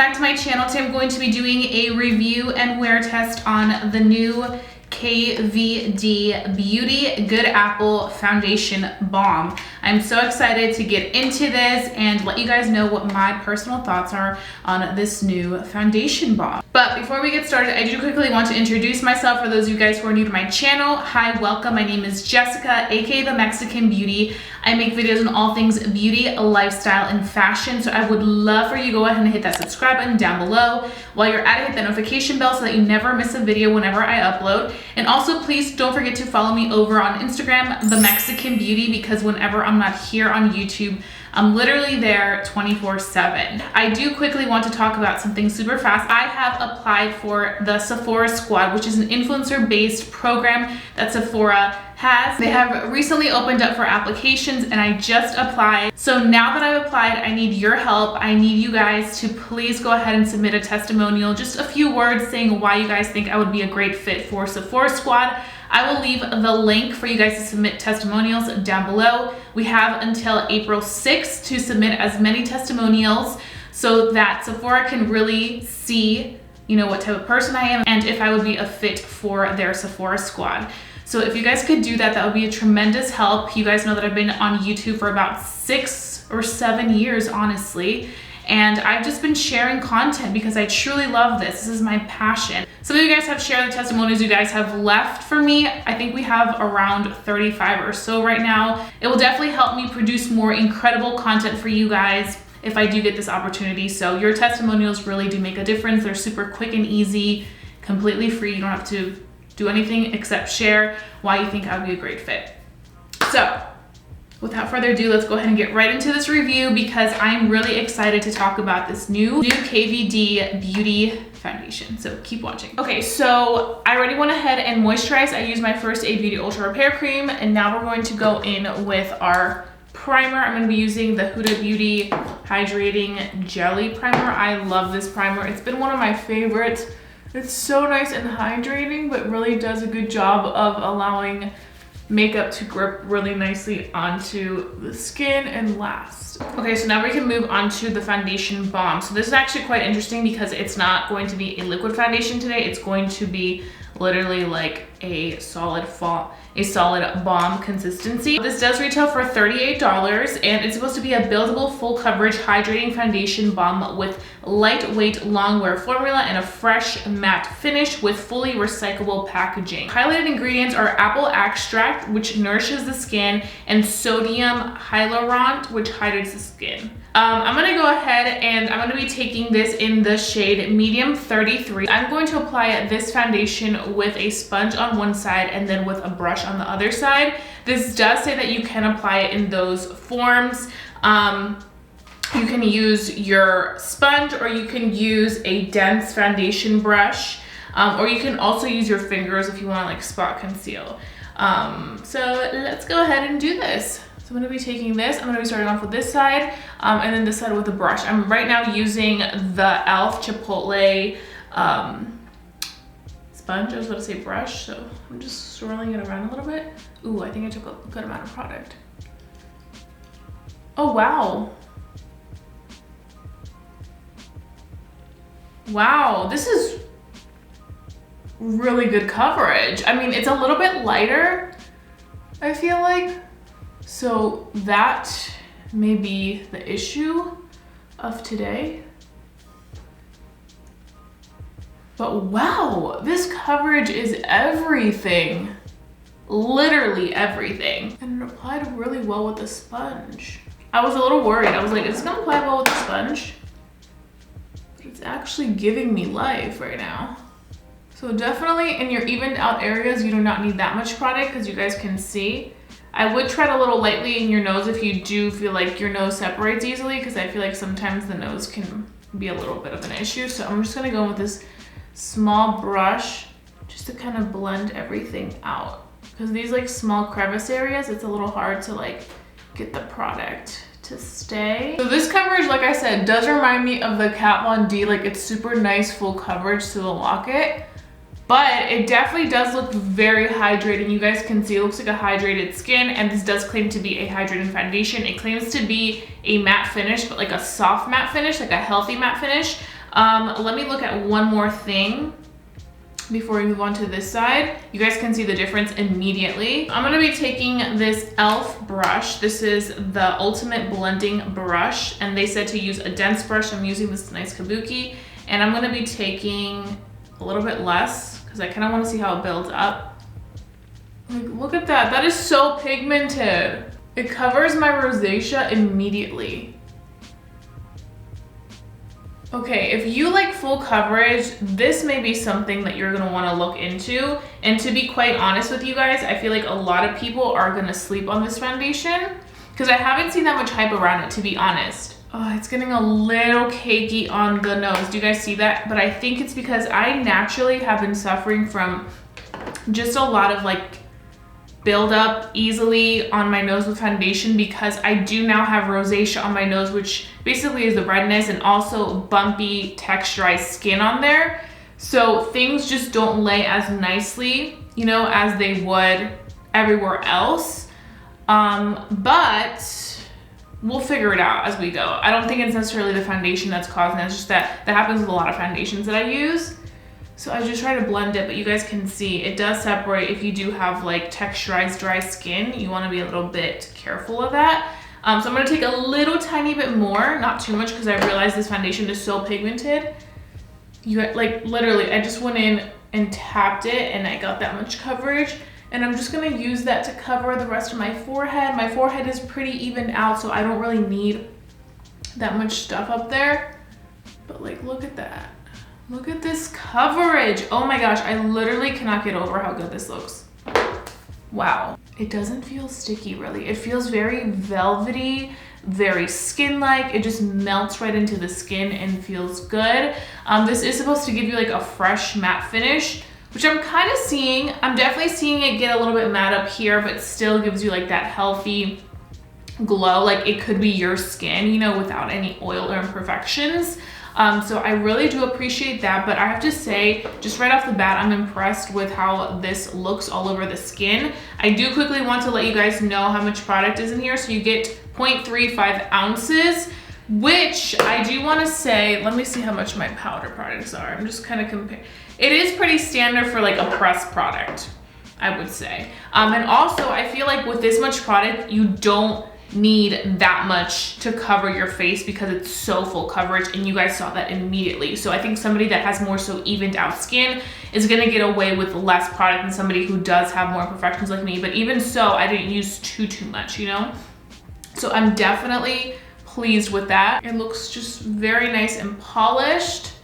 back to my channel. Today I'm going to be doing a review and wear test on the new KVD Beauty Good Apple Foundation Balm. I'm so excited to get into this and let you guys know what my personal thoughts are on this new foundation balm. But before we get started, I do quickly want to introduce myself for those of you guys who are new to my channel. Hi, welcome. My name is Jessica, aka The Mexican Beauty. I make videos on all things beauty, lifestyle, and fashion. So I would love for you to go ahead and hit that subscribe button down below. While you're at it, hit that notification bell so that you never miss a video whenever I upload. And also, please don't forget to follow me over on Instagram, The Mexican Beauty, because whenever I'm not here on YouTube, I'm literally there 24/7. I do quickly want to talk about something super fast. I have applied for the SEPHORA Squad, which is an influencer-based program that SEPHORA has. They have recently opened up for applications and I just applied. So now that I've applied, I need your help. I need you guys to please go ahead and submit a testimonial. Just a few words saying why you guys think I would be a great fit for SEPHORA Squad. I will leave the link for you guys to submit testimonials down below. We have until April 6th to submit as many testimonials so that SEPHORA can really see, you know, what type of person I am and if I would be a fit for their SEPHORA Squad. So if you guys could do that, that would be a tremendous help. You guys know that I've been on YouTube for about 6 or 7 years, honestly. And I've just been sharing content because I truly love this. This is my passion. Some of you guys have shared the testimonials you guys have left for me. I think we have around 35 or so right now. It will definitely help me produce more incredible content for you guys if I do get this opportunity. So your testimonials really do make a difference. They're super quick and easy, completely free. You don't have to do anything except share why you think I would be a great fit. So without further ado, let's go ahead and get right into this review because I'm really excited to talk about this new KVD Beauty Foundation. So keep watching. Okay, so I already went ahead and moisturized. I used my first A Beauty Ultra Repair Cream, and now we're going to go in with our primer. I'm going to be using the Huda Beauty Hydrating Jelly Primer. I love this primer. It's been one of my favorites. It's so nice and hydrating, but really does a good job of allowing makeup to grip really nicely onto the skin and last. Okay, so now we can move on to the foundation balm. So this is actually quite interesting because it's not going to be a liquid foundation today. It's going to be literally like a solid balm consistency. This does retail for $38 and it's supposed to be a buildable full coverage hydrating foundation balm with lightweight long wear formula and a fresh matte finish with fully recyclable packaging. Highlighted ingredients are apple extract, which nourishes the skin, and sodium hyaluronic, which hydrates the skin. I'm gonna go ahead and I'm gonna be taking this in the shade medium 33. I'm going to apply this foundation with a sponge on one side and then with a brush on the other side. This does say that you can apply it in those forms. You can use your sponge or you can use a dense foundation brush, or you can also use your fingers if you want to like spot conceal. So let's go ahead and do this. So I'm going to be taking this. I'm going to be starting off with this side and then this side with a brush. I'm right now using the e.l.f. Chipotle sponge. I was about to say brush, so I'm just swirling it around a little bit. Ooh, I think I took a good amount of product. Oh, wow. Wow, this is really good coverage. I mean, it's a little bit lighter, I feel like. So that may be the issue of today. But wow, this coverage is everything. Literally everything. And it applied really well with the sponge. I was a little worried. I was like, is this gonna apply well with the sponge? But it's actually giving me life right now. So definitely in your evened out areas, you do not need that much product because you guys can see. I would tread a little lightly in your nose if you do feel like your nose separates easily, because I feel like sometimes the nose can be a little bit of an issue. So I'm just gonna go with this small brush just to kind of blend everything out. Because these like small crevice areas, it's a little hard to like get the product to stay. So this coverage, like I said, does remind me of the Kat Von D. Like it's super nice full coverage to the locket. But it definitely does look very hydrating. You guys can see it looks like a hydrated skin, and this does claim to be a hydrating foundation. It claims to be a matte finish, but like a soft matte finish, like a healthy matte finish. Let me look at one more thing before we move on to this side. You guys can see the difference immediately. I'm gonna be taking this e.l.f. brush. This is the Ultimate Blending Brush, and they said to use a dense brush. I'm using this nice kabuki, and I'm gonna be taking a little bit less because I kind of want to see how it builds up. Like, look at that. That is so pigmented. It covers my rosacea immediately. Okay, if you like full coverage, this may be something that you're gonna wanna look into. And to be quite honest with you guys, I feel like a lot of people are gonna sleep on this foundation because I haven't seen that much hype around it, to be honest. Oh, it's getting a little cakey on the nose. Do you guys see that? But I think it's because I naturally have been suffering from just a lot of like build up easily on my nose with foundation because I do now have rosacea on my nose, which basically is the redness, and also bumpy texturized skin on there. So things just don't lay as nicely, you know, as they would everywhere else. But we'll figure it out as we go. I don't think it's necessarily the foundation that's causing it. It's just that happens with a lot of foundations that I use. So I just try to blend it, but you guys can see it does separate. If you do have like texturized dry skin, you want to be a little bit careful of that. So I'm going to take a little tiny bit more, not too much, because I realized this foundation is so pigmented. Like literally, I just went in and tapped it and I got that much coverage. And I'm just going to use that to cover the rest of my forehead. My forehead is pretty evened out, so I don't really need that much stuff up there. But like, look at that. Look at this coverage. Oh my gosh, I literally cannot get over how good this looks. Wow. It doesn't feel sticky really. It feels very velvety, very skin-like. It just melts right into the skin and feels good. This is supposed to give you like a fresh matte finish, which I'm kind of seeing. I'm definitely seeing it get a little bit matte up here, but still gives you like that healthy glow. Like it could be your skin, you know, without any oil or imperfections. So I really do appreciate that, but I have to say, just right off the bat, I'm impressed with how this looks all over the skin. I do quickly want to let you guys know how much product is in here. So you get 0.35 ounces, which I do want to say, let me see how much my powder products are. I'm just kind of comparing. It is pretty standard for like a pressed product, I would say. And also I feel like with this much product, you don't need that much to cover your face because it's so full coverage, and you guys saw that immediately. So I think somebody that has more so evened out skin is gonna get away with less product than somebody who does have more imperfections like me. But even so, I didn't use too much, you know? So I'm definitely pleased with that. It looks just very nice and polished.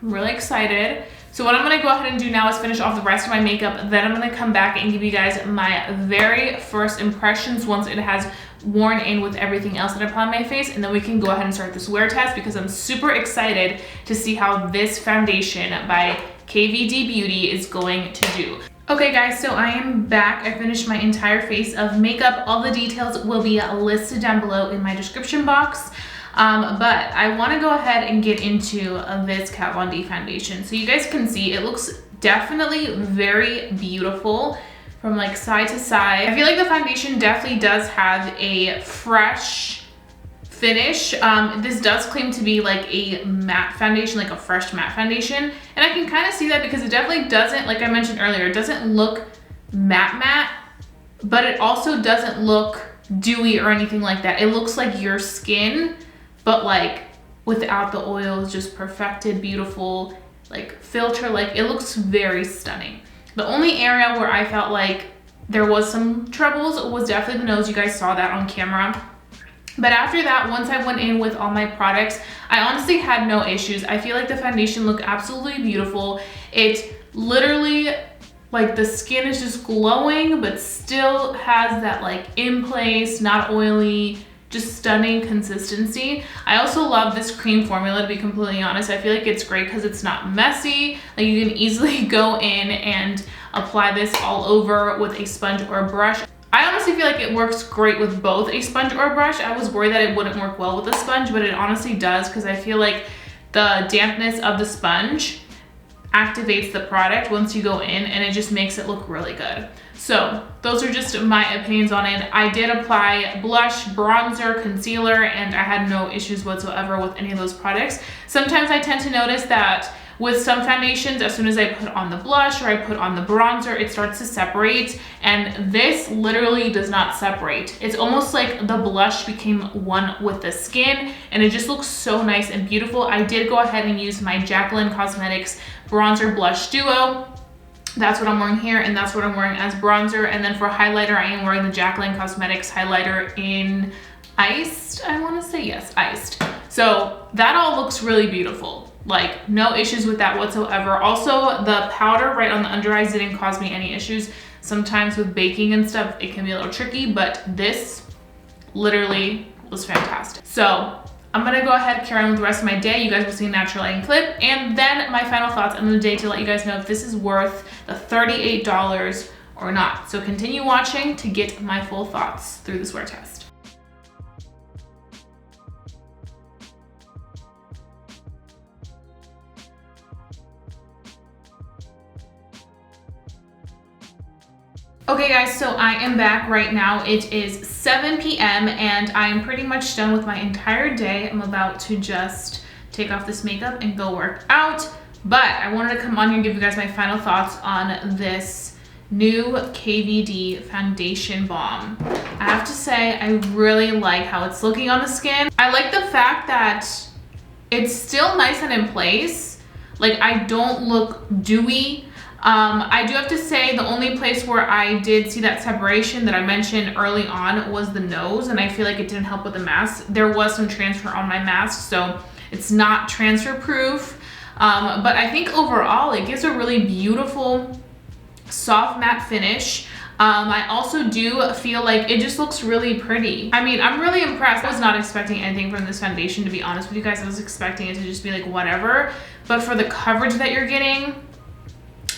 I'm really excited. So what I'm gonna go ahead and do now is finish off the rest of my makeup. Then I'm gonna come back and give you guys my very first impressions once it has worn in with everything else that I put on my face, and then we can go ahead and start this wear test because I'm super excited to see how this foundation by KVD Beauty is going to do. Okay guys, so I am back. I finished my entire face of makeup. All the details will be listed down below in my description box. But I want to go ahead and get into this Kat Von D foundation. So you guys can see it looks definitely very beautiful from like side to side. I feel like the foundation definitely does have a fresh finish. This does claim to be like a matte foundation, like a fresh matte foundation. And I can kind of see that because it definitely doesn't, like I mentioned earlier, it doesn't look matte, but it also doesn't look dewy or anything like that. It looks like your skin, but like without the oils, just perfected, beautiful, like filter, like it looks very stunning. The only area where I felt like there was some troubles was definitely the nose. You guys saw that on camera. But after that, once I went in with all my products, I honestly had no issues. I feel like the foundation looked absolutely beautiful. It literally, like the skin is just glowing, but still has that like in place, not oily, just stunning consistency. I also love this cream formula, to be completely honest. I feel like it's great because it's not messy. Like you can easily go in and apply this all over with a sponge or a brush. I honestly feel like it works great with both a sponge or a brush. I was worried that it wouldn't work well with a sponge, but it honestly does because I feel like the dampness of the sponge activates the product once you go in, and it just makes it look really good. So those are just my opinions on it. I did apply blush, bronzer, concealer, and I had no issues whatsoever with any of those products. Sometimes I tend to notice that with some foundations, as soon as I put on the blush or I put on the bronzer, it starts to separate, and this literally does not separate. It's almost like the blush became one with the skin, and it just looks so nice and beautiful. I did go ahead and use my Jaclyn Cosmetics Bronzer Blush Duo. That's what I'm wearing here, and that's what I'm wearing as bronzer. And then for highlighter, I am wearing the Jaclyn Cosmetics highlighter in Iced, I wanna say, yes, Iced. So that all looks really beautiful. Like, no issues with that whatsoever. Also, the powder right on the under eyes didn't cause me any issues. Sometimes with baking and stuff, it can be a little tricky, but this literally was fantastic. So I'm gonna go ahead and carry on with the rest of my day. You guys will see a natural lighting clip, and then my final thoughts on the day to let you guys know if this is worth the $38 or not. So continue watching to get my full thoughts through this wear test. Okay guys, so I am back right now. It is 7 p.m. and I'm pretty much done with my entire day. I'm about to just take off this makeup and go work out. But I wanted to come on here and give you guys my final thoughts on this new KVD foundation balm. I have to say, I really like how it's looking on the skin. I like the fact that it's still nice and in place. Like, I don't look dewy. I do have to say the only place where I did see that separation that I mentioned early on was the nose, and I feel like it didn't help with the mask. There was some transfer on my mask, so it's not transfer proof. But I think overall it gives a really beautiful soft matte finish. I also do feel like it just looks really pretty. I mean, I'm really impressed. I was not expecting anything from this foundation, to be honest with you guys. I was expecting it to just be like whatever, but for the coverage that you're getting,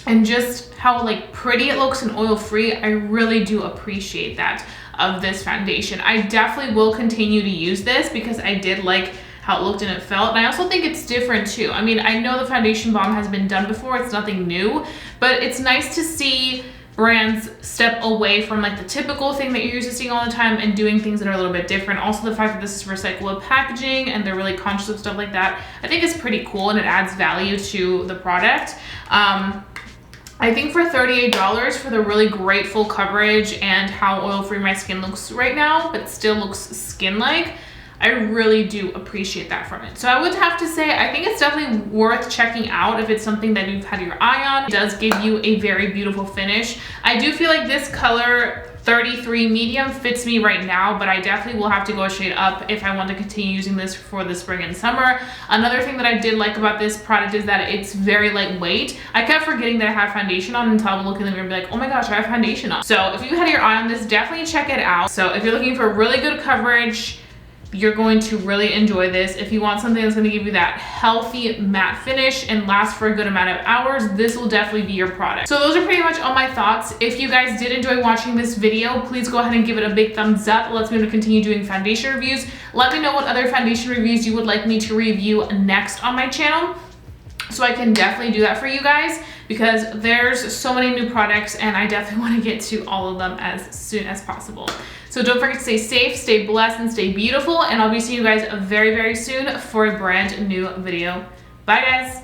and just how like pretty it looks and oil-free, I really do appreciate that of this foundation. I definitely will continue to use this because I did like how it looked and it felt. And I also think it's different too. I mean, I know the foundation balm has been done before, it's nothing new, but it's nice to see brands step away from like the typical thing that you're used to seeing all the time and doing things that are a little bit different. Also the fact that this is recyclable packaging and they're really conscious of stuff like that, I think is pretty cool and it adds value to the product. I think for $38 for the really great full coverage and how oil-free my skin looks right now, but still looks skin-like, I really do appreciate that from it. So I would have to say, I think it's definitely worth checking out if it's something that you've had your eye on. It does give you a very beautiful finish. I do feel like this color 33 medium fits me right now, but I definitely will have to go a shade up if I want to continue using this for the spring and summer. Another thing that I did like about this product is that it's very lightweight. I kept forgetting that I had foundation on until I would look in the mirror and be like, oh my gosh, I have foundation on. So if you had your eye on this, definitely check it out. So if you're looking for really good coverage, you're going to really enjoy this. If you want something that's going to give you that healthy matte finish and last for a good amount of hours, this will definitely be your product. So those are pretty much all my thoughts. If you guys did enjoy watching this video, please go ahead and give it a big thumbs up. It lets me know to continue doing foundation reviews. Let me know what other foundation reviews you would like me to review next on my channel, so I can definitely do that for you guys, because there's so many new products and I definitely want to get to all of them as soon as possible. So don't forget to stay safe, stay blessed, and stay beautiful, and I'll be seeing you guys very, very soon for a brand new video. Bye guys.